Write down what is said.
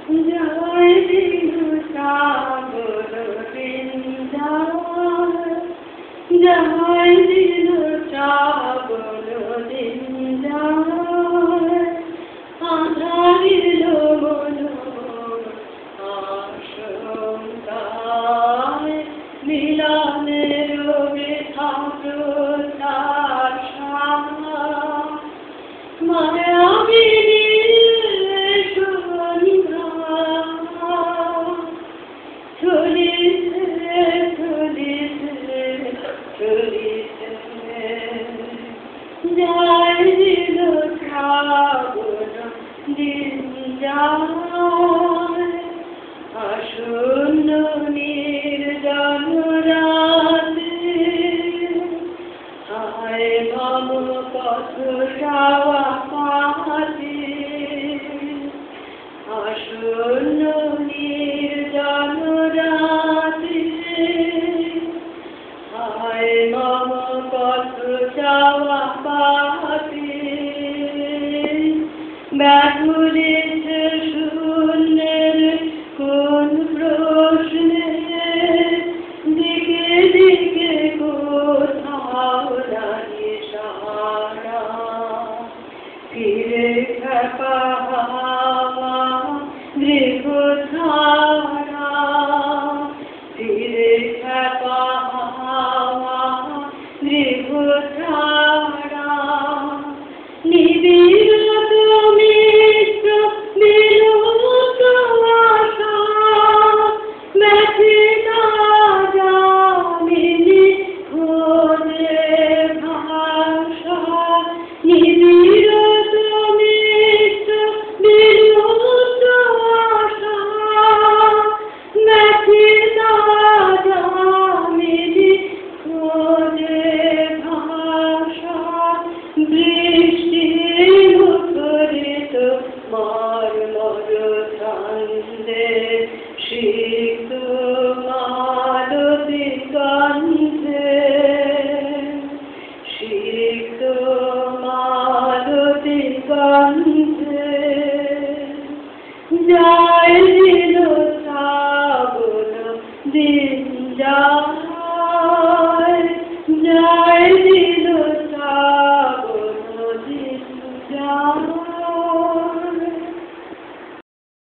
জয় দিন শ্রাবণ দিনদার, জয় দিন শ্রাবণ দিনদার, আঁধারিল মন আশঙ্কায় মিলনের বৃথা প্রত্যাশা, মায়াবিনী সন্ধ্যা চলিছে চলিছে চলিছে, জয় দিল শ্রাবণ দিনদার, আসন্ন নির্জন রাতে হায় মম পথ যাওয়া পাতে, আসন্ন নির্জন রাতে হায় মম পথ যাওয়া পাতে, ব্যাকুলিছে শূন্যের কোন প্রশ্নে, দিকে দিকে কোথাও নাই সারা, ফিরে খেপা